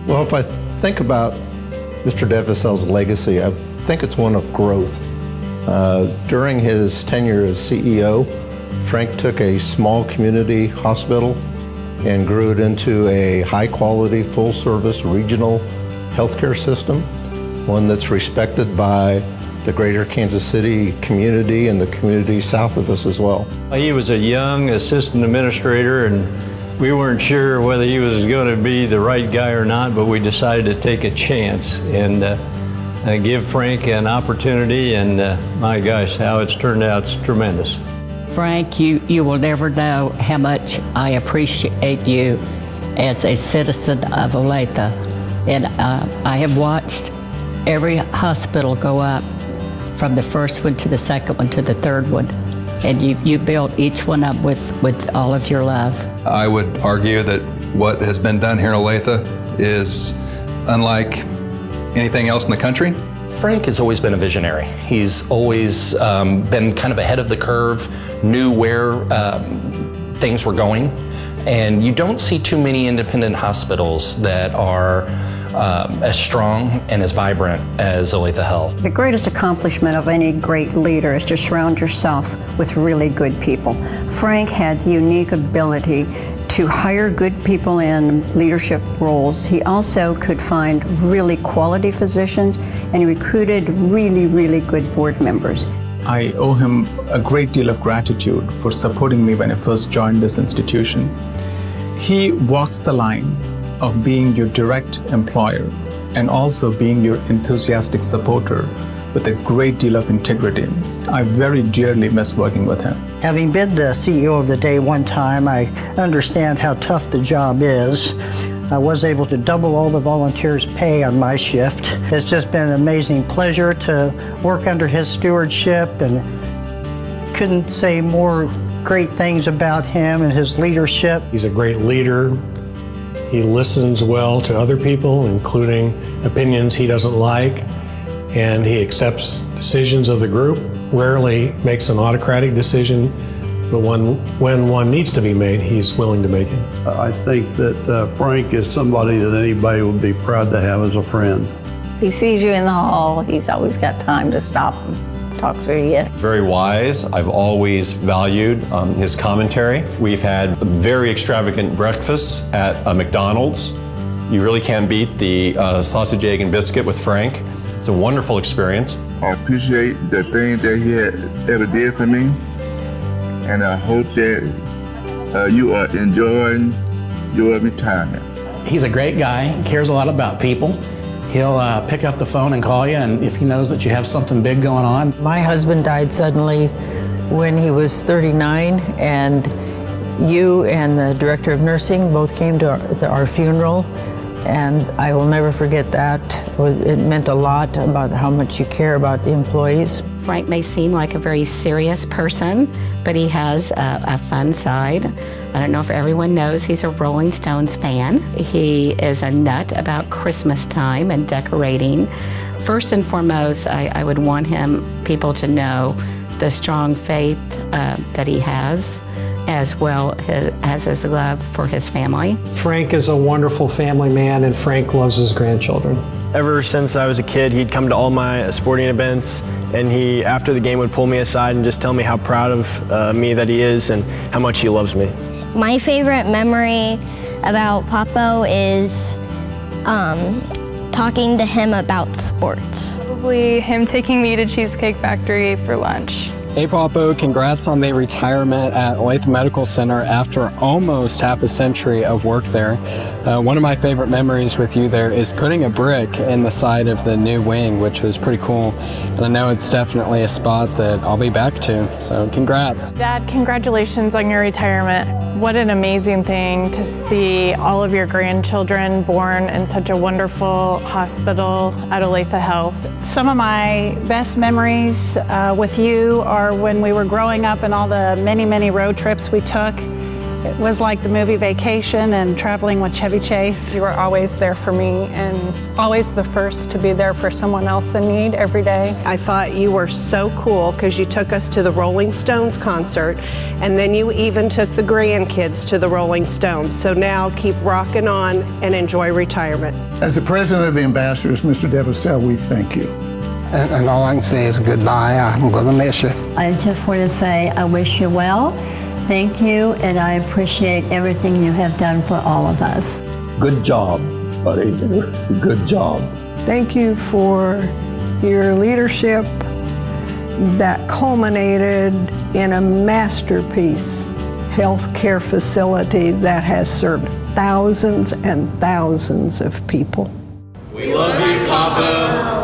Well, if I think about Mr. DeVesel's legacy, I think it's one of growth. During his tenure as CEO, Frank took a small community hospital and grew it into a high-quality, full-service regional healthcare system, one that's respected by the greater Kansas City community and the community south of us as well. He was a young assistant administrator, and we weren't sure whether he was going to be the right guy or not, but we decided to take a chance and give Frank an opportunity, and my gosh, how it's turned out, it's tremendous. Frank, you will never know how much I appreciate you as a citizen of Olathe. And I have watched every hospital go up, from the first one to the second one to the third one. And you built each one up with all of your love. I would argue that what has been done here in Olathe is unlike anything else in the country. Frank has always been a visionary. He's always been kind of ahead of the curve, knew where things were going. And you don't see too many independent hospitals that are as strong and as vibrant as Olathe Health. The greatest accomplishment of any great leader is to surround yourself with really good people. Frank had the unique ability to hire good people in leadership roles. He also could find really quality physicians, and he recruited really, really good board members. I owe him a great deal of gratitude for supporting me when I first joined this institution. He walks the line of being your direct employer and also being your enthusiastic supporter with a great deal of integrity. I very dearly miss working with him. Having been the CEO of the day one time, I understand how tough the job is. I was able to double all the volunteers' pay on my shift. It's just been an amazing pleasure to work under his stewardship, and couldn't say more great things about him and his leadership. He's a great leader. He listens well to other people, including opinions he doesn't like, and he accepts decisions of the group, rarely makes an autocratic decision, but when one needs to be made, he's willing to make it. I think that Frank is somebody that anybody would be proud to have as a friend. He sees you in the hall, he's always got time to stop and talk to you. Very wise. I've always valued his commentary. We've had very extravagant breakfasts at McDonald's. You really can't beat the sausage, egg, and biscuit with Frank. It's a wonderful experience. I appreciate the things that he had ever did for me, and I hope that you are enjoying your retirement. He's a great guy, cares a lot about people. He'll pick up the phone and call you, and if he knows that you have something big going on. My husband died suddenly when he was 39, and you and the director of nursing both came to our funeral, and I will never forget that. It meant a lot about how much you care about the employees. Frank may seem like a very serious person, but he has a fun side. I don't know if everyone knows he's a Rolling Stones fan. He is a nut about Christmas time and decorating. First and foremost, I would want people to know the strong faith that he has, as well as his love for his family. Frank is a wonderful family man, and Frank loves his grandchildren. Ever since I was a kid, he'd come to all my sporting events, and he, after the game, would pull me aside and just tell me how proud of me that he is and how much he loves me. My favorite memory about Papo is talking to him about sports. Probably him taking me to Cheesecake Factory for lunch. Hey Papo, congrats on the retirement at Olathe Medical Center after almost half a century of work there. One of my favorite memories with you there is putting a brick in the side of the new wing, which was pretty cool. And I know it's definitely a spot that I'll be back to, so congrats. Dad, congratulations on your retirement. What an amazing thing to see all of your grandchildren born in such a wonderful hospital at Olathe Health. Some of my best memories with you are when we were growing up and all the many, many road trips we took. It was like the movie Vacation and traveling with Chevy Chase. You were always there for me and always the first to be there for someone else in need every day. I thought you were so cool because you took us to the Rolling Stones concert, and then you even took the grandkids to the Rolling Stones. So now keep rocking on and enjoy retirement. As the president of the ambassadors, Mr. Devasel, we thank you. And all I can say is goodbye. I'm going to miss you. I just want to say I wish you well. Thank you, and I appreciate everything you have done for all of us. Good job, buddy. Good job. Thank you for your leadership that culminated in a masterpiece healthcare facility that has served thousands and thousands of people. We love you, Papa.